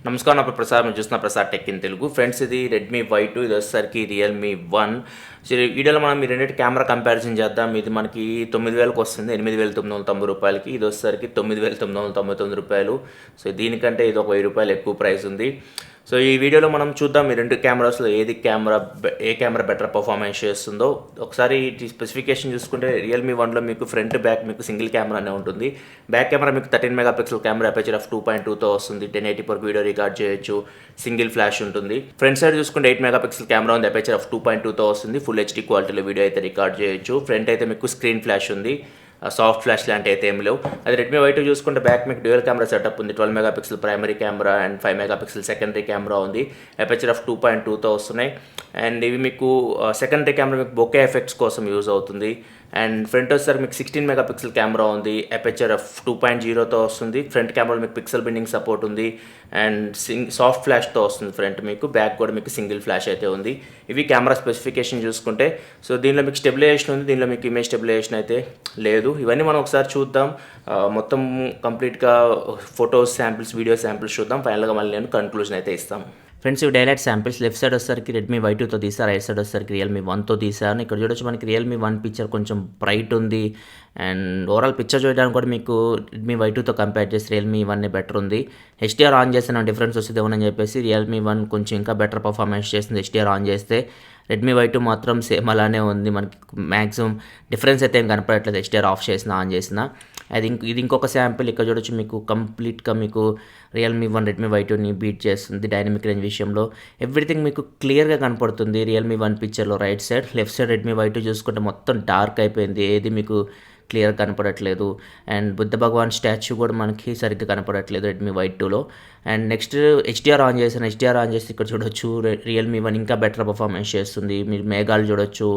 నమస్కారం నా పేరు ప్రసాద్ మీరు చూస్తున్న Prasad tech in Telugu friends ఇది రెడ్మీ Y2 ఇది వచ్చేసరికి రియల్మీ 1 సో ఈ వీడియోలో మనం ఈ రెండింటి కెమెరా కంపారిజన్ చేద్దాం ఇది మనకి 9000కి వస్తుంది 8990 రూపాయలకి ఇది వచ్చేసరికి 9999 రూపాయలు సో దీనికంటే ఇది ఒక 1000 రూపాయలు ఎక్కువ ప్రైస్ ఉంది సో ఈ వీడియోలో మనం చూద్దాం ఈ రెండు కెమెరాస్లో ఏ కెమెరా బెటర్ పర్ఫార్మెన్స్ చేస్తుందో ఒకసారి ఈ స్పెసిఫికేషన్ చూసుకుంటే రియల్మీ 1లో మీకు ఫ్రంట్ బ్యాక్ మీకు సింగిల్ కెమెరానే ఉంటుంది బ్యాక్ కెమెరా మీకు 13 మెగాపిక్సెల్ కెమెరా అపేచర్ ఆఫ్ 2.2తో వస్తుంది 1080p వీడియో రికార్డ్ చేయొచ్చు సింగిల్ ఫ్లాష్ ఉంటుంది ఫ్రంట్ సైడ్ చూసుకుంటే 8 మెగాపిక్సెల్ కెమెరా ఉంది అపేచర్ ఆఫ్ 2.2తో వస్తుంది ఫుల్ హెచ్డీ క్వాలిటీలో వీడియో అయితే రికార్డ్ చేయొచ్చు ఫ్రంట్ అయితే మీకు స్క్రీన్ ఫ్లాష్ ఉంది సాఫ్ట్ ఫ్లాష్ లాంటి అయితే ఏం లేవు అది రెడ్మీ Y2 చూసుకుంటే బ్యాక్ మీకు డ్యూయల్ కెమెరా సెటప్ ఉంది 12 megapixel primary camera and 5 megapixel secondary camera ఉంది అపేచర్ ఆఫ్ 2.2తో వస్తున్నాయి అండ్ ఇవి మీకు సెకండరీ కెమెరా మీకు బొకే ఎఫెక్ట్స్ కోసం యూజ్ అవుతుంది అండ్ ఫ్రంట్ వచ్చేసరికి మీకు 16 మెగాపిక్సెల్ కెమెరా ఉంది అపేచర్ ఆఫ్ 2.0తో వస్తుంది ఫ్రంట్ కెమెరాలో మీకు పిక్సెల్ బిండింగ్ సపోర్ట్ ఉంది అండ్ సాఫ్ట్ ఫ్లాష్తో వస్తుంది ఫ్రంట్ మీకు బ్యాక్ కూడా మీకు సింగిల్ ఫ్లాష్ అయితే ఉంది ఇవి కెమెరా స్పెసిఫికేషన్ చూసుకుంటే సో దీనిలో మీకు స్టెబిలైజేషన్ ఉంది దీనిలో మీకు ఇమేజ్ స్టెబిలైజేషన్ అయితే లేదు ఇవన్నీ మనం ఒకసారి చూద్దాం మొత్తం కంప్లీట్గా ఫొటోస్ శాంపిల్స్ వీడియో శాంపిల్స్ చూద్దాం ఫైనల్గా మళ్ళీ నేను కన్క్లూజన్ అయితే ఇస్తాం ఫ్రెండ్స్ ఇవి డైలైట్ శాంపిల్స్ లెఫ్ట్ సైడ్ వచ్చేసరికి రెడ్మీ Y2తో తీసారు రైట్ సైడ్ వచ్చేసరికి రియల్మీ 1తో తీసాను ఇక్కడ చూడొచ్చు మనకి రియల్మీ 1 పిక్చర్ కొంచెం బ్రైట్ ఉంది అండ్ ఓవరాల్ పిక్చర్ చూడడానికి కూడా మీకు రెడ్మీ Y2తో కంపేర్ చేసి రియల్మీ 1 బెటర్ ఉంది HDR ఆన్ చేస్తే డిఫరెన్స్ వస్తుందేమోనని చెప్పేసి రియల్మీ 1 కొంచెం ఇంకా బెటర్ పర్ఫార్మెన్స్ చేస్తుంది HDR ఆన్ చేస్తే రెడ్మీ Y2 మాత్రం సేమ్ అలానే ఉంది మనకి మ్యాక్సిమం డిఫరెన్స్ అయితే ఏం కనపడట్లేదు HDR ఆఫ్ చేసినా ఆన్ చేసినా ఇది ఇంకొక శాంపిల్ ఇక్కడ చూడొచ్చు మీకు కంప్లీట్గా మీకు రియల్మీ 1 రెడ్మీ Y2ని బీట్ చేస్తుంది డైనమిక్ రేంజ్ విషయంలో ఎవ్రీథింగ్ మీకు క్లియర్గా కనపడుతుంది రియల్మీ 1 పిక్చర్లో right side left side Redmi Y2 చూసుకుంటే మొత్తం డార్క్ అయిపోయింది ఏది మీకు క్లియర్ కనపడట్లేదు అండ్ బుద్ధ భగవాన్ స్టాచ్యూ కూడా మనకి సరిగ్గా కనపడట్లేదు రెడ్మీ Y2లో అండ్ నెక్స్ట్ HDR ఆన్ చేసి ఇక్కడ చూడొచ్చు రియల్మీ 1 ఇంకా బెటర్ పర్ఫార్మెన్స్ చేస్తుంది మీరు మేఘాలు చూడొచ్చు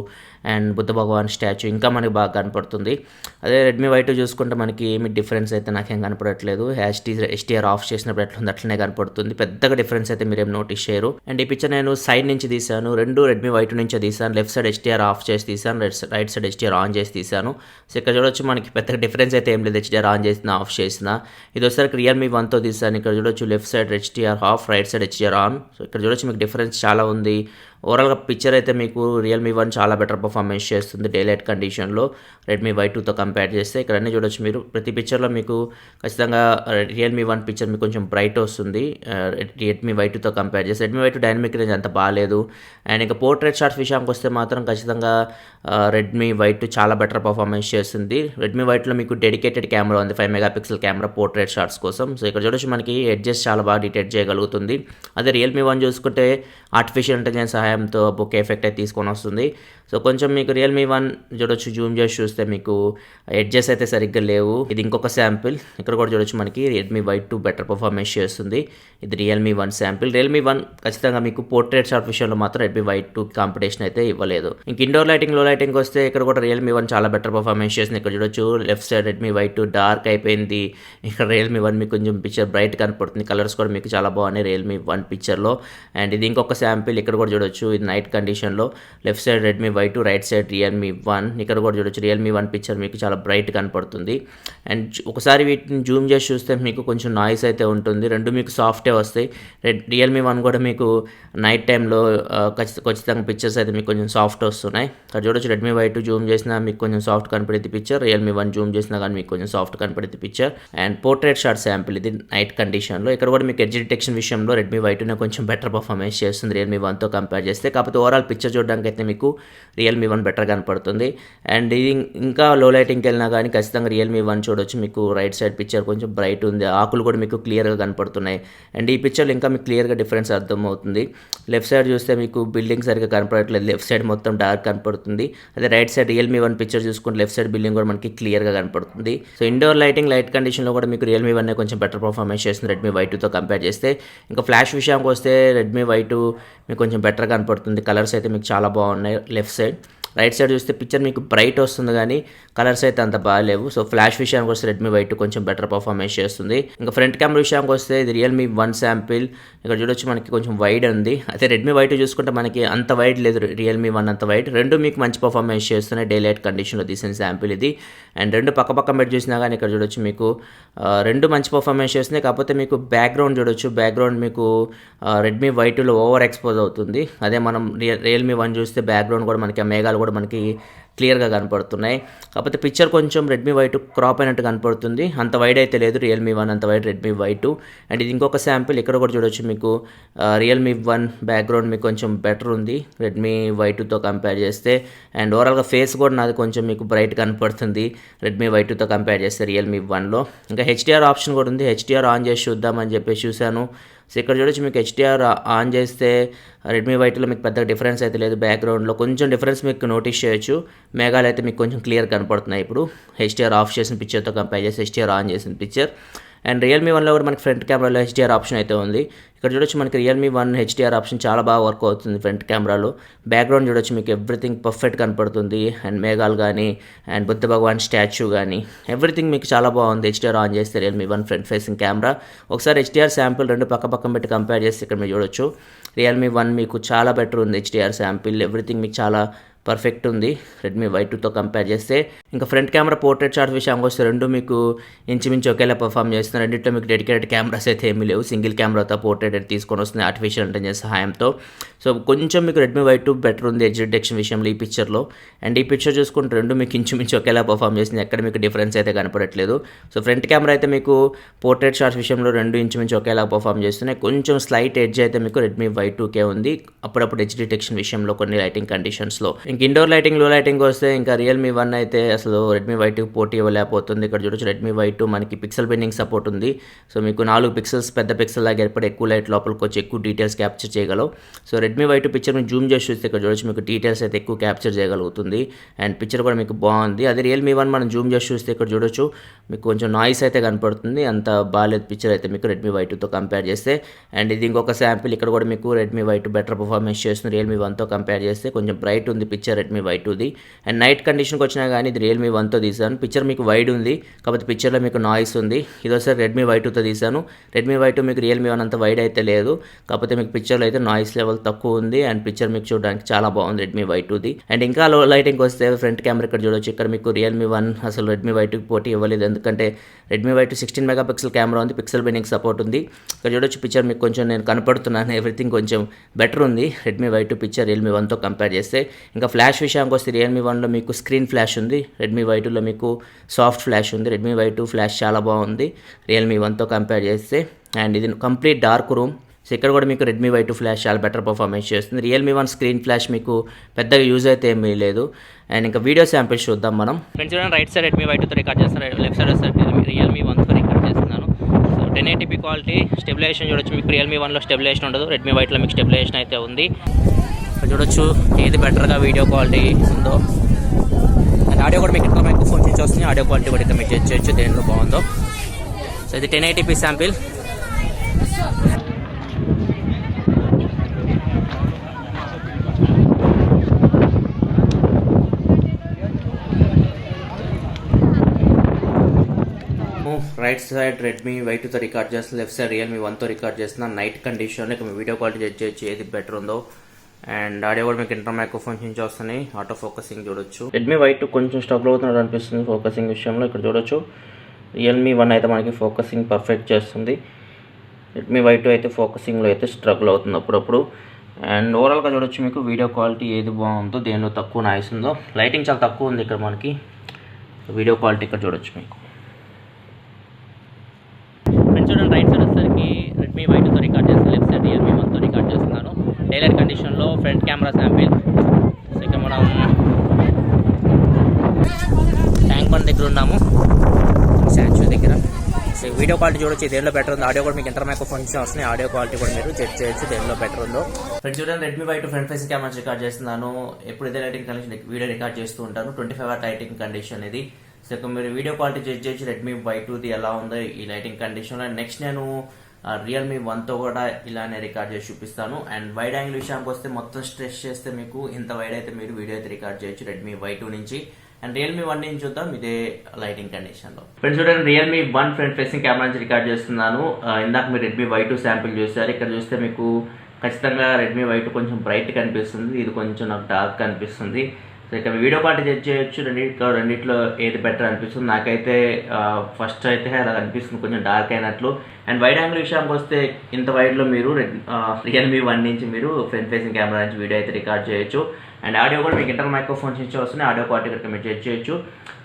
అండ్ బుద్ధ భగవాన్ స్టాచ్యూ ఇంకా మనకి బాగా కనపడుతుంది అదే రెడ్మీ Y2 చూసుకుంటే మనకి ఏమి డిఫరెన్స్ అయితే నాకేం కనపడట్లేదు HDR ఆఫ్ చేసినప్పుడు ఎట్లా ఉంది అట్లనే కనపడుతుంది పెద్దగా డిఫరెన్స్ అయితే మీరేం నోటీస్ చేయరు అండ్ ఈ పిక్చర్ నేను సైడ్ నుంచి తీసాను రెండు రెడ్మీ Y2 నుంచే తీసాను లెఫ్ట్ సైడ్ HDR ఆఫ్ చేసి తీసాను రైట్ సైడ్ HDR ఆన్ చేసి తీసాను సో ఇక్కడ చూడొచ్చు మనకి పెద్దగా డిఫరెన్స్ అయితే ఏం లేదు HDR ఆన్ చేసిన ఆఫ్ చేసిన ఇది వచ్చేసరికి రియల్మీ 1తో తీసాను ఇక్కడ చూడొచ్చు left side HDR of right side HDR on so ఇక్కడ చూడొచ్చు మీకు డిఫరెన్స్ చాలా ఉంది ఓవరాల్గా పిక్చర్ అయితే మీకు రియల్మీ 1 చాలా బెటర్ పర్ఫార్మెన్స్ చేస్తుంది డేలైట్ కండిషన్లో రెడ్మీ Y2తో కంపేర్ చేస్తే ఇక్కడ అన్నీ చూడొచ్చు మీరు ప్రతి పిక్చర్లో మీకు ఖచ్చితంగా రియల్మీ 1 పిక్చర్ మీకు కొంచెం బ్రైట్ వస్తుంది రెడ్మీ Y2తో కంపేర్ చేస్తే రెడ్మీ Y2 డైనమిక్ రేంజ్ అంత బాగాలేదు అండ్ ఇంకా పోర్ట్రేట్ షాట్స్ విషయానికి వస్తే మాత్రం ఖచ్చితంగా రెడ్మీ Y2 చాలా బెటర్ పర్ఫార్మెన్స్ చేస్తుంది రెడ్మీ Y2లో మీకు డెడికేటెడ్ కెమెరా ఉంది 5 మెగాపిక్సెల్ కెమెరా పోర్ట్రేట్ షాట్స్ కోసం సో ఇక్కడ చూడొచ్చు మనకి ఎడ్జెస్ చాలా బాగా డిటెక్ట్ చేయగలుగుతుంది అదే రియల్మీ 1 చూసుకుంటే ఆర్టిఫిషియల్ ఇంటెలిజెన్స్ సహాయంతో బొకే ఎఫెక్ట్ అయితే తీసుకొని వస్తుంది సో కొంచెం మీకు రియల్మీ 1 చూడొచ్చు జూమ్ చేసి చూస్తే మీకు ఎడ్జెస్ అయితే సరిగ్గా లేవు ఇది ఇంకొక శాంపిల్ ఇక్కడ కూడా చూడొచ్చు మనకి రెడ్మీ Y2 బెటర్ పర్ఫార్మెన్స్ చేస్తుంది ఇది రియల్మీ 1 శాంపిల్ రియల్మీ 1 ఖచ్చితంగా మీకు పోర్ట్రేట్ షాట్ విషయంలో మాత్రం రెడ్మీ Y2 కాంపిటీషన్ అయితే ఇవ్వలేదు ఇంక ఇండోర్ లైటింగ్ లో లైటింగ్ వస్తే ఇక్కడ కూడా రియల్మీ 1 చాలా బెటర్ పర్ఫార్మెన్స్ చేస్తుంది ఇక్కడ చూడొచ్చు left side Redmi Y2 dark అయిపోయింది ఇక్కడ రియల్మీ 1 మీకు కొంచెం పిక్చర్ బ్రైట్ కనపడుతుంది కలర్స్ కూడా మీకు చాలా బాగున్నాయి రియల్మీ 1 పిక్చర్లో అండ్ ఇది ఇంకొక శాంపిల్ ఇక్కడ కూడా చూడొచ్చు ఇది నైట్ కండిషన్లో left side Redmi Y2 right side Realme 1 ఇక్కడ కూడా చూడొచ్చు రియల్మీ 1 పిక్చర్ మీకు చాలా బ్రైట్ కనపడుతుంది అండ్ ఒకసారి వీటిని జూమ్ చేసి చూస్తే మీకు కొంచెం నాయిస్ అయితే ఉంటుంది రెండు మీకు సాఫ్టే వస్తాయి రియల్మీ 1 కూడా మీకు నైట్ టైంలో ఖచ్చితంగా పిక్చర్స్ అయితే మీకు కొంచెం సాఫ్ట్ వస్తున్నాయి ఇక్కడ చూడొచ్చు రెడ్మీ Y2 జూమ్ చేసినా మీకు కొంచెం సాఫ్ట్ కనపడేది పిక్చర్ రియల్మీ 1 జూమ్ చేసినా కానీ మీకు కొంచెం సాఫ్ట్ కనపడేది picture and portrait shot sample ఇది నైట్ కండిషన్లో ఇక్కడ కూడా మీకు ఎడ్జ్ డిటెక్షన్ విషయంలో రెడ్మీ Y2 కొంచెం బెటర్ పర్ఫార్మెన్స్ చేస్తుంది రియల్మీ 1తో కంపేర్ చేస్తే కాకపోతే ఓవరాల్ పిక్చర్ చూడడానికి అయితే మీకు రియల్మీ 1 బెటర్ కనపడుతుంది అండ్ ఇది ఇంకా లో లైటింగ్కి వెళ్ళినా కానీ ఖచ్చితంగా రియల్మీ 1 చూడొచ్చు మీకు రైట్ సైడ్ పిక్చర్ కొంచెం బ్రైట్ ఉంది ఆకులు కూడా మీకు క్లియర్గా కనపడుతున్నాయి అండ్ ఈ పిక్చర్లో ఇంకా మీకు క్లియర్గా డిఫరెన్స్ అర్థమవుతుంది లెఫ్ట్ సైడ్ చూస్తే మీకు బిల్డింగ్ సరిగ్గా కనపడట్లేదు లెఫ్ట్ సైడ్ మొత్తం డార్క్ కనపడుతుంది అదే రైట్ సైడ్ రియల్మీ 1 పిక్చర్ చూసుకుంటే లెఫ్ట్ సైడ్ బిల్డింగ్ కూడా మనకి క్లియర్గా కనపడుతుంది సో ఇండోర్ లైటింగ్ లైట్ కండిషన్లో కూడా మీకు రియల్మీ 1 కొంచెం బెటర్ పర్ఫార్మెన్స్ చేస్తుంది రెడ్మీ Y2తో కంపేర్ చేస్తే ఇంకా ఫ్లాష్ విషయానికి వస్తే రెడ్మీ Y2 మీకు కొంచెం బెటర్ కనపడుతుంది కలర్స్ అయితే మీకు చాలా బాగున్నాయి లెఫ్ట్ సైడ్ రైట్ సైడ్ చూస్తే పిక్చర్ మీకు బ్రైట్ వస్తుంది కానీ కలర్స్ అయితే అంత బాగాలేవు. సో ఫ్లాష్ విషయానికి వస్తే రెడ్మీ వై 2 కొంచెం బెటర్ పర్ఫార్మెన్స్ చేస్తుంది. ఇంకా ఫ్రంట్ కెమెరా విషయానికి వస్తే ఇది రియల్మీ 1 శాంపిల్. ఇక్కడ చూడొచ్చు మనకి కొంచెం వైడ్ ఉంది. అయితే రెడ్మీ వై 2 చూసుకుంటే మనకి అంత వైడ్ లేదు, రియల్మీ 1 అంత వైడ్. రెండు మీకు మంచి పర్ఫార్మెన్స్ చేస్తున్నాయి. డే లైట్ కండిషన్లో తీసిన శాంపిల్ ఇది. అండ్ రెండు పక్క పెట్టి చూసినా కానీ ఇక్కడ చూడొచ్చు మీకు రెండు మంచి పర్ఫార్మెన్స్ చేస్తున్నాయి. కాకపోతే మీకు బ్యాక్గ్రౌండ్ చూడొచ్చు, బ్యాక్గ్రౌండ్ మీకు రెడ్మీ వై 2లో ఓవర్ ఎక్స్పోజ్ అవుతుంది. అదే మనం రియల్మీ 1 చూస్తే బ్యాక్గ్రౌండ్ కూడా మనకి ఆ మేఘాలు కూడా మనకి క్లియర్గా కనపడుతున్నాయి. కాకపోతే పిక్చర్ కొంచెం రెడ్మీ వై 2 క్రాప్ అయినట్టు కనపడుతుంది. అంత వైడ్ అయితే లేదు రియల్మీ 1 అంత వైడ్ రెడ్మీ వై 2. అండ్ ఇది ఇంకొక శాంపిల్. ఇక్కడ కూడా చూడొచ్చు మీకు రియల్మీ 1 బ్యాక్గ్రౌండ్ మీకు కొంచెం బెటర్ ఉంది రెడ్మీ వై 2తో కంపేర్ చేస్తే. అండ్ ఓవరాల్గా ఫేస్ కూడా నాది కొంచెం మీకు బ్రైట్ కనపడుతుంది రెడ్మీ వై 2తో కంపేర్ చేస్తే రియల్మీ 1లో. ఇంకా హెచ్డిఆర్ ఆప్షన్ కూడా ఉంది. హెచ్డిఆర్ ఆన్ చేసి చూద్దామని చెప్పేసి చూశాను. సో ఇక్కడ చూడొచ్చు మీకు హెచ్డిఆర్ ఆన్ చేస్తే రెడ్మీ వై 2లో మీకు పెద్ద డిఫరెన్స్ అయితే లేదు. బ్యాక్గ్రౌండ్లో కొంచెం డిఫరెన్స్ మీకు నోటీస్ చేయొచ్చు. మేఘాలు అయితే మీకు కొంచెం క్లియర్ కనపడుతున్నాయి ఇప్పుడు హెచ్డిఆర్ ఆఫ్ చేసిన పిక్చర్తో కంపేర్ చేసి హెచ్డిఆర్ ఆన్ చేసిన పిక్చర్. అండ్ రియల్మీ 1లో కూడా మనకి ఫ్రంట్ కెమెరాలో హెచ్డిఆర్ ఆప్షన్ అయితే ఉంది. ఇక్కడ చూడొచ్చు మనకి రియల్మీ 1 హెచ్డిఆర్ ఆప్షన్ చాలా బాగా వర్క్ అవుతుంది ఫ్రంట్ కెమెరాలో. బ్యాక్గ్రౌండ్ చూడొచ్చు మీకు ఎవ్రీథింగ్ పర్ఫెక్ట్ కనపడుతుంది. అండ్ మేఘాలు కానీ అండ్ బుద్ధ భగవాన్ స్టాచ్యూ కానీ ఎవ్రీథింగ్ మీకు చాలా బాగుంది హెచ్డిఆర్ ఆన్ చేస్తే రియల్మీ 1 ఫ్రంట్ ఫేసింగ్ కెమెరా. ఒకసారి హెచ్డిఆర్ శాంపిల్ రెండు పక్కన పెట్టి కంపేర్ చేస్తే ఇక్కడ మీరు చూడొచ్చు రియల్మీ 1 మీకు చాలా బెటర్ ఉంది హెచ్డిఆర్ శాంపిల్. ఎవ్రీథింగ్ మీకు చాలా పర్ఫెక్ట్ ఉంది రెడ్మీ వై 2తో కంపేర్ చేస్తే. ఇంకా ఫ్రంట్ కెమెరా పోర్ట్రేట్ షాట్ విషయానికి వస్తే రెండు మీకు ఇంచుమించు ఒకేలా పర్ఫామ్ చేస్తున్నారు. రెండింటిలో మీకు డెడికేటెడ్ కెమెరాస్ అయితే ఏమీ లేవు. సింగిల్ కెమెరాతో పోర్ట్రేట్ అయితే తీసుకొని వస్తుంది ఆర్టిఫిషియల్ ఇంటెలిజెన్స్ సహాయంతో. సో కొంచెం మీకు రెడ్మీ వై 2 బెటర్ ఉంది ఎడ్జ్ డిటెక్షన్ విషయంలో ఈ పిక్చర్లో. అండ్ ఈ పిక్చర్ చూసుకుంటే రెండు మీకు ఇంచుమించు ఒకేలా పర్ఫామ్ చేస్తుంది. ఎక్కడ మీకు డిఫరెన్స్ అయితే కనపడట్లేదు. సో ఫ్రంట్ కెమెరా అయితే మీకు పోర్ట్రేట్ షాట్స్ విషయంలో రెండు ఇంచుమించు ఒకేలా పర్ఫామ్ చేస్తున్నాయి. కొంచెం స్లైట్ ఎడ్జ్ అయితే మీకు రెడ్మీ వై 2కే ఉంది అప్పుడప్పుడు ఎడ్జ్ డిటెక్షన్ విషయంలో కొన్ని లైటింగ్ కండిషన్స్లో. ఇంక ఇండోర్ లైటింగ్ లో లైటింగ్ వస్తే ఇంకా రియల్మీ 1 అయితే అసలు రెడ్మీ వై 2 పోటీ ఇవ్వలేకపోతుంది. ఇక్కడ చూడొచ్చు రెడ్మీ వై 2 మనకి పిక్సెల్ బెండింగ్ సపోర్ట్ ఉంది. సో మీకు 4 పిక్సెల్స్ పెద్ద పిక్సెల్ లాగా ఏర్పడి ఎక్కువ లైట్ లోపలికి వచ్చి ఎక్కువ డీటెయిల్స్ క్యాప్చర్ చేయగలవు. సో రెడ్మీ వై 2 పిక్చర్ మీరు జూమ్ చేసి చూస్తే ఇక్కడ చూడొచ్చు మీకు డీటెయిల్స్ అయితే ఎక్కువ క్యాప్చర్ చేయగలుగుతుంది. అండ్ పిక్చర్ కూడా మీకు బాగుంది. అదే రియల్మీ 1 మనం జూమ్ చేసి చూస్తే ఇక్కడ చూడొచ్చు మీకు కొంచెం నాయిస్ అయితే కనపడుతుంది. అంత బాగాలేదు పిక్చర్ అయితే మీకు రెడ్మీ వై 2తో కంపేర్ చేస్తే. అండ్ ఇది ఇంకొక శాంపిల్. ఇక్కడ కూడా మీకు రెడ్మీ వై 2 బెటర్ పర్ఫార్మెన్స్ చేస్తుంది రియల్మీ 1తో కంపేర్ చేస్తే. కొంచెం బ్రైట్ ఉంది పిక్చర్ రెడ్మీ వై 2ది. అండ్ నైట్ కండిషన్కి వచ్చినా కానీ ఇది రియల్మీ 1తో తీసాను. పిక్చర్ మీకు వైడ్ ఉంది కాబట్టి పిక్చర్లో మీకు నాయిస్ ఉంది. ఇదోసారి రెడ్మీ వై 2తో తీసాను. రెడ్మీ వై 2 మీకు రియల్మీ 1 అంత వైడ్ అయితే లేదు. కాకపోతే మీకు పిక్చర్లో అయితే నాయిస్ లెవెల్ తక్కువ ఉంది. అండ్ పిక్చర్ మీకు చూడడానికి చాలా బాగుంది రెడ్మీ వై 2ది. అండ్ ఇంకా లో లైటింగ్ వస్తే ఫ్రంట్ కెమెరా ఇక్కడ చూడొచ్చు. ఇక్కడ మీకు రియల్మీ 1 అసలు రెడ్మీ వై 2కి పోటీ ఇవ్వలేదు. ఎందుకంటే రెడ్మీ వై 2 16 మెగాపిక్సెల్ కెమెరా ఉంది, పిక్సెల్ బెండింగ్ సపోర్ట్ ఉంది. ఇక్కడ చూడొచ్చు పిక్చర్ మీకు కొంచెం నేను కనపడుతున్నాను. ఎవ్రీథింగ్ కొంచెం బెటర్ ఉంది రెడ్మీ వై 2 పిక్చర్ రియల్మీ 1తో కంపేర్ చేస్తే. ఇంకా ఫ్లాష్ విషయానికి వస్తే రియల్మీ 1లో మీకు స్క్రీన్ ఫ్లాష్ ఉంది, రెడ్మీ వై 2లో మీకు సాఫ్ట్ ఫ్లాష్ ఉంది. రెడ్మీ వై 2 ఫ్లాష్ చాలా బాగుంది రియల్మీ 1తో కంపేర్ చేస్తే. అండ్ ఇది కంప్లీట్ డార్క్ రూమ్. సో ఇక్కడ కూడా మీకు రెడ్మీ వై 2 ఫ్లాష్ చాలా బెటర్ పర్ఫార్మెన్స్ చేస్తుంది. రియల్మీ 1 స్క్రీన్ ఫ్లాష్ మీకు పెద్దగా యూజ్ అయితే ఏమీ లేదు. అండ్ ఇంకా వీడియో శాంపిల్స్ చూద్దాం మనం. ఫ్రెండ్స్ చూడండి, రైట్ సైడ్ రెడ్మీ వై 2తో రికార్డ్ చేస్తాను, లెఫ్ట్ సైడ్ రియల్మీ 1తో రికార్డ్ చేస్తున్నాను. So 1080p quality. స్టెబిలైజేషన్ చూడొచ్చు మీకు రియల్మీ 1లో స్టెబిలైజేషన్ ఉండదు, రెడ్మీ వై 2లో మీకు స్టెబిలైజేషన్ అయితే ఉంది. చూడొచ్చు ఏది బెటర్గా వీడియో క్వాలిటీ ఉందో. అండ్ ఆడియో కూడా మీకు ఇక్కడ మైక్రోఫోన్స్ నుంచి వస్తుంది. ఆడియో క్వాలిటీ కూడా ఇక్కడ మీకు చేయొచ్చు దేనిలో బాగుందో. సో ఇది 1080p sample. Right side Redmi Y 2తో రికార్డ్ చేస్తాను, లెఫ్ట్ సైడ్ రియల్మీ 1తో రికార్డ్ చేస్తున్నాను. నైట్ కండిషన్ ఇక మీ వీడియో క్వాలిటీ జడ్జ్ చేయొచ్చు ఏది బెటర్ ఉందో. అండ్ ఆడియో కూడా మీకు ఇంటర్ మైక్రోఫోన్స్ నుంచి వస్తున్నాయి. ఆటో ఫోకసింగ్ చూడొచ్చు. రెడ్మీ వై 2 కొంచెం స్ట్రగుల్ అవుతున్నట్టు అనిపిస్తుంది ఫోకసింగ్ విషయంలో. ఇక్కడ చూడొచ్చు రియల్మీ 1 అయితే మనకి ఫోకసింగ్ పర్ఫెక్ట్ చేస్తుంది. రెడ్మీ వై 2 అయితే ఫోకసింగ్లో అయితే స్ట్రగుల్ అవుతుంది అప్పుడప్పుడు. అండ్ ఓవరాల్గా చూడొచ్చు మీకు వీడియో క్వాలిటీ ఏది బాగుందో, దేనిలో తక్కువ నాయిస్ ఉందో. లైటింగ్ చాలా తక్కువ ఉంది ఇక్కడ మనకి. వీడియో క్వాలిటీ ఇక్కడ చూడొచ్చు మీకు. చూడండి, రైట్ సైడ్ వచ్చేసరికి రెడ్మీ వై 2తో రికార్డ్ చేస్తాను, లెఫ్ట్ సైడ్ రియల్మీ 1తో రికార్డ్ చేస్తున్నాను. డైలైట్ కండిషన్లో ఫ్రంట్ కెమెరా శాంపిల్. సో ఇక మనం ట్యాంక్ బండ్ దగ్గర ఉన్నాము, స్టాచ్యూ దగ్గర. సో వీడియో క్వాలిటీ చూడొచ్చు దేనిలో బెటర్ ఉంది. ఆడియో కూడా మీకు ఇంటర్ మైక్రోఫోన్స్ వస్తున్నాయి. ఆడియో క్వాలిటీ కూడా మీరు చెక్ చేయొచ్చు దేనిలో బెటర్ ఉందో. ఫ్రెండ్స్ చూడండి, Redmi Y 2 front facing camera record చేస్తున్నాను. ఎప్పుడు ఇదే లైటింగ్ కండిషన్ వీడియో రికార్డ్ చేస్తూ ఉంటాను. 25 లైటింగ్ కండిషన్ ఇది. సో మీరు వీడియో క్వాలిటీ జడ్జ్ చేయొచ్చు రెడ్మీ వై 2ది ఎలా ఉందో ఈ లైటింగ్ కండిషన్లో. నెక్స్ట్ నేను రియల్మీ 1తో కూడా ఇలానే రికార్డ్ చేసి చూపిస్తాను. అండ్ వైడ్ యాంగిల్ విషయానికి వస్తే మొత్తం స్ట్రెస్ చేస్తే మీకు ఇంత వైడ్ అయితే మీరు వీడియో అయితే రికార్డ్ చేయొచ్చు రెడ్మీ Y2 నుంచి. అండ్ రియల్మీ 1 నుంచి చూద్దాం ఇదే లైటింగ్ కండిషన్ లో. ఫ్రెండ్స్ చూడండి, రియల్మీ 1 ఫ్రంట్ ఫేసింగ్ కెమెరా నుంచి రికార్డ్ చేస్తున్నాను. ఇందాక మీరు రెడ్మీ Y2 శాంపిల్ చూసారు. ఇక్కడ చూస్తే మీకు ఖచ్చితంగా రెడ్మీ Y2 కొంచెం బ్రైట్ కనిపిస్తుంది, ఇది కొంచెం నాకు డార్క్ కనిపిస్తుంది. సో ఇక్కడ వీడియో క్వాలిటీ చెక్ చేయొచ్చు, రెండిట్లో ఏది బెటర్ అనిపిస్తుంది. నాకైతే ఫస్ట్ అయితే అలా అనిపిస్తుంది, కొంచెం డార్క్ అయినట్లు. అండ్ వైడ్ యాంగిల్ విషయానికి వస్తే ఇంత వైడ్లో మీరు రియల్మీ 1 నుంచి మీరు ఫ్రంట్ ఫేసింగ్ కెమెరా నుంచి వీడియో అయితే రికార్డ్ చేయొచ్చు. అండ్ ఆడియో కూడా మీకు ఇంటర్నల్ మైక్రోఫోన్స్ నుంచి వస్తున్నాయి, ఆడియో క్వాలిటీ కనుక మీరు చెక్ చేయొచ్చు.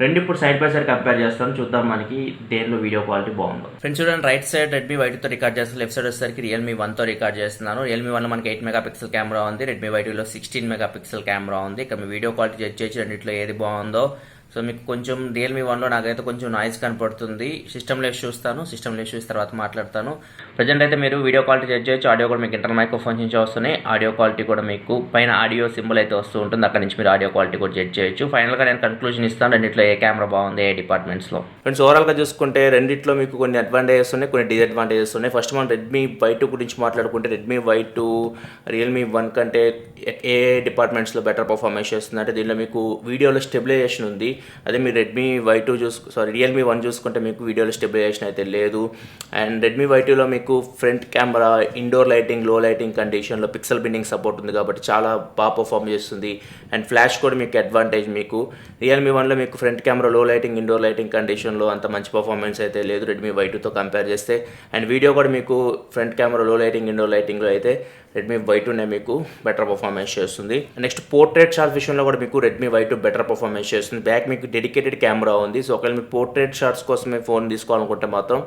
రెండు ఇప్పుడు సైడ్ బై సైడ్ కంపేర్ చేస్తాను, చూద్దాం మనకి దేనిలో వీడియో క్వాలిటీ బాగుందో. ఫ్రెండ్స్ చూడండి, రైట్ సైడ్ రెడ్మీ Y2తో రికార్డ్ చేస్తాను, లెఫ్ట్ సైడ్ వచ్చేసరికి రియల్మీ 1తో రికార్డ్ చేస్తున్నాను. రియల్మీ 1లో మనకి 8 మెగాపిక్సెల్ కెమెరా ఉంది, రెడ్మీ Y2లో 16 మెగాపిక్సెల్ కెమెరా ఉంది. ఇక్కడ మీ వీడియో క్వాలిటీ చెక్ చేయొచ్చు రెండిట్లో ఏది బాగుందో. సో మీకు కొంచెం రియల్మీ 1లో నాకైతే కొంచెం నాయిస్ కనపడుతుంది. సిస్టమ్ లెస్ చూస్తాను, సిస్టమ్ లెస్ చూసిన తర్వాత మాట్లాడతాను. ప్రజెంట్ అయితే మీరు వీడియో క్వాలిటీ చెక్ చేయొచ్చు, ఆడియో కూడా మీకు ఇంటర్నల్ మైక్రోఫోన్స్ నుంచి వస్తున్నాయి, ఆడియో క్వాలిటీ కూడా మీకు పైన ఆడియో సింబల్ అయితే వస్తూ ఉంటుంది, అక్కడ నుంచి మీరు ఆడియో క్వాలిటీ కూడా చెక్ చేయొచ్చు. ఫైనల్గా నేను కన్క్లూజన్ ఇస్తాను రెండిట్లో ఏ కెమెరా బాగుంది ఏ డిపార్ట్మెంట్స్లో. ఫ్రెండ్స్ ఓవరాల్గా చూసుకుంటే రెండిట్లో మీకు కొన్ని అడ్వాంటేజెస్ ఉన్నాయి, కొన్ని డిసడ్వాంటేజెస్ ఉన్నాయి. ఫస్ట్ మనం రెడ్మీ Y2 గురించి మాట్లాడుకుంటే రెడ్మీ Y2 రియల్మీ 1 కంటే ఏ డిపార్ట్మెంట్స్లో బెటర్ పర్ఫార్మెన్స్ చేస్తుంది అంటే దీనిలో మీకు వీడియోలో స్టెబిలైజేషన్ ఉంది. అదే మీరు రియల్మీ 1 చూసుకుంటే మీకు వీడియోలో స్టెబిలైజేషన్ అయితే లేదు. అండ్ రెడ్మీ Y2లో మీకు ఫ్రంట్ కెమెరా ఇండోర్ లైటింగ్ లో లైటింగ్ కండిషన్లో పిక్సెల్ బిండింగ్ సపోర్ట్ ఉంది కాబట్టి చాలా బాగా పర్ఫార్మ్ చేస్తుంది. అండ్ ఫ్లాష్ కూడా మీకు అడ్వాంటేజ్. మీకు రియల్మీ 1లో మీకు ఫ్రంట్ కెమెరా లో లైటింగ్ ఇండోర్ లైటింగ్ కండిషన్లో అంత మంచి పర్ఫార్మెన్స్ అయితే లేదు రెడ్మీ Y2తో కంపేర్ చేస్తే. అండ్ వీడియో కూడా మీకు ఫ్రంట్ కెమెరా లో లైటింగ్ ఇండోర్ లైటింగ్లో అయితే రెడ్మీ Y2నే మీకు బెటర్ పర్ఫార్మెన్స్ చేస్తుంది. నెక్స్ట్ పోర్ట్రేట్ షాట్ విషయంలో కూడా మీకు రెడ్మీ Y2 బెటర్ పర్ఫార్మెన్స్ చేస్తుంది. బ్యాక్ మీకు డెడికేటెడ్ కెమెరా ఉంది. సో ఒకవేళ మీరు పోర్ట్రేట్ షాట్స్ కోసమే ఫోన్ తీసుకోవాలనుకుంటే మాత్రం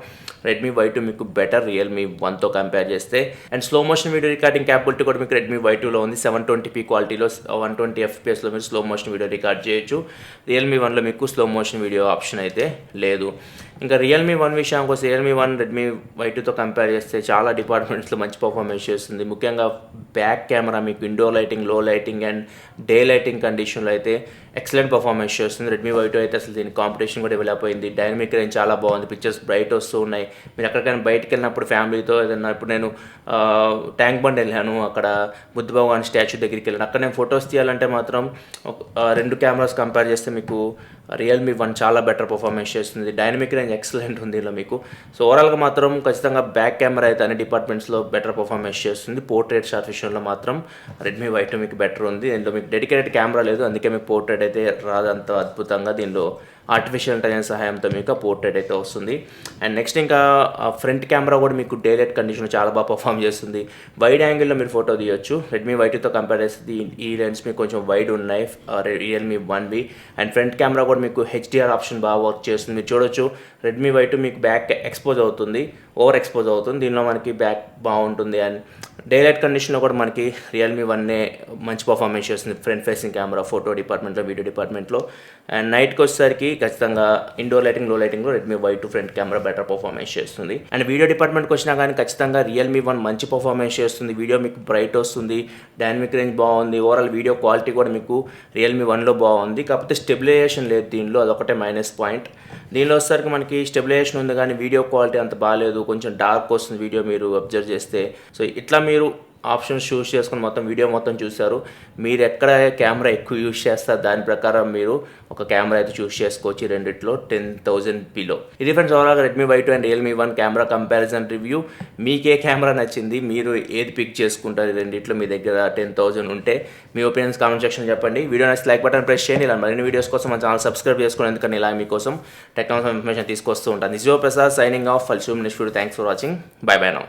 రెడ్మీ Y2 మీకు బెటర్ రియల్మీ 1తో కంపేర్ చేస్తే. And slow motion video recording capability కూడా మీకు రెడ్మీ Y2లో ఉంది. 720p క్వాలిటీలో 120 fpsలో మీరు స్లో మోషన్ వీడియో రికార్డ్ చేయొచ్చు. రియల్మీ 1లో మీకు స్లో మోషన్ వీడియో ఆప్షన్ అయితే లేదు. ఇంకా రియల్మీ 1 విషయానికి వస్తే రియల్మీ 1 రెడ్మీ Y2తో కంపేర్ చేస్తే చాలా డిపార్ట్మెంట్స్లో మంచి పర్ఫార్మెన్స్ చేస్తుంది. ముఖ్యంగా బ్యాక్ కెమెరా మీకు ఇండోర్ లైటింగ్ లో లైటింగ్ అండ్ డే లైటింగ్ కండిషన్లో అయితే ఎక్సలెంట్ పర్ఫార్మెన్స్ చేస్తుంది. రెడ్మీ Y2 అయితే అసలు దీని కాంపిటీషన్ కూడా డెవలప్ అయింది. డైనమిక్ రేంజ్ చాలా బాగుంది, పిక్చర్స్ బ్రైట్ వస్తూ ఉన్నాయి. మీరు ఎక్కడికైనా బయటకు వెళ్ళినప్పుడు ఫ్యామిలీతో ఏదైనా, ఇప్పుడు నేను ట్యాంక్ బండ్ వెళ్ళాను, అక్కడ బుద్ధ భగవాన్ స్టాచ్యూ దగ్గరికి వెళ్ళాను, అక్కడ నేను ఫొటోస్ తీయాలంటే మాత్రం రెండు కెమెరాస్ కంపేర్ చేస్తే మీకు రియల్మీ 1 చాలా బెటర్ పర్ఫార్మెన్స్ చేస్తుంది. డైనమిక్ రేంజ్ ఎక్సలెంట్ ఉంది ఇలా మీకు. సో ఓవరాల్గా మాత్రం ఖచ్చితంగా బ్యాక్ కెమెరా అయితే అన్ని డిపార్ట్మెంట్స్లో బెటర్ పర్ఫార్మెన్స్ చేస్తుంది. పోర్ట్రేట్ షాట్ విషయంలో మాత్రం రెడ్మీ Y2 మీకు బెటర్ ఉంది. దీంట్లో మీకు డెడికేటెడ్ కెమెరా లేదు, అందుకే మీకు పోర్ట్రేట్ అయితే రాదంత అద్భుతంగా. దీనిలో ఆర్టిఫిషియల్ ఇంటెలిజెన్స్ సహాయంతో మీకు పోర్ట్రేట్ అయితే వస్తుంది. అండ్ నెక్స్ట్ ఇంకా ఫ్రంట్ కెమెరా కూడా మీకు డే లైట్ కండిషన్లో చాలా బాగా పర్ఫామ్ చేస్తుంది. వైడ్ యాంగిల్లో మీరు ఫోటో తీయొచ్చు. రెడ్మీ Y2తో కంపేర్ చేస్తే ఈ లెన్స్ మీకు కొంచెం వైడ్ ఉన్నాయి రియల్మీ 1వి. అండ్ ఫ్రంట్ కెమెరా కూడా మీకు HDR ఆప్షన్ బాగా వర్క్ చేస్తుంది. మీరు చూడొచ్చు రెడ్మీ Y2 మీకు బ్యాక్ ఎక్స్పోజ్ అవుతుంది, ఓవర్ ఎక్స్పోజ్ అవుతుంది, దీనిలో మనకి బ్యాక్ బాగుంటుంది. అండ్ డే లైట్ కండిషన్లో కూడా మనకి రియల్మీ 1నే మంచి పర్ఫార్మెన్స్ చేస్తుంది ఫ్రంట్ ఫేసింగ్ కెమెరా ఫోటో డిపార్ట్మెంట్లో, వీడియో డిపార్ట్మెంట్లో. అండ్ నైట్కి వచ్చేసరికి ఖచ్చితంగా ఇండోర్ లైటింగ్ లో లైటింగ్లో Redmi Y2 front camera better performance చేస్తుంది. అండ్ వీడియో డిపార్ట్మెంట్కి వచ్చినా కానీ ఖచ్చితంగా రియల్మీ 1 మంచి పర్ఫార్మెన్స్ చేస్తుంది. వీడియో మీకు బ్రైట్ వస్తుంది, డైనమిక్ రేంజ్ బాగుంది, ఓవరాల్ వీడియో క్వాలిటీ కూడా మీకు రియల్మీ 1లో బాగుంది. కాకపోతే స్టెబిలైజేషన్ లేదు దీనిలో, అదొకటే మైనస్ పాయింట్. దీనిలో వచ్చేసరికి మనకి స్టెబిలైజేషన్ ఉంది కానీ వీడియో క్వాలిటీ అంత బాగాలేదు, కొంచెం డార్క్ వస్తుంది వీడియో మీరు అబ్జర్వ్ చేస్తే. సో ఇట్లా మీరు ఆప్షన్స్ చూస్ చేసుకుని మొత్తం వీడియో మొత్తం చూశారు. మీరు ఎక్కడ కెమెరా ఎక్కువ యూజ్ చేస్తారు దాని ప్రకారం మీరు ఒక కెమెరా అయితే చూస్ చేసుకోవచ్చు. రెండిట్లో 10,000 బిలో. ఇది ఫ్రెండ్స్ ఓవరాల్గా Redmi Y2 and Realme 1 camera comparison review. మీకే కెమెరా నచ్చింది, మీరు ఏది పిక్ చేసుకుంటారు రెండిట్లో? మీ దగ్గర 10,000 ఉంటే మీ ఒపీనియన్స్ కామెంట్ సెక్షన్ చెప్పండి. వీడియో నచ్చి లైక్ బటన్ ప్రెస్ చేయండి. ఇలా మరిన్ని వీడియోస్ కోసం మన ఛానల్ సబ్స్క్రైబ్ చేసుకోండి, ఎందుకంటే ఇలా మీకోసం టెక్నాలజీ ఇన్ఫర్మేషన్ తీసుకొస్తూ ఉంటాను. This is Prasad signing off. Full next video. Thanks for watching. Bye bye now.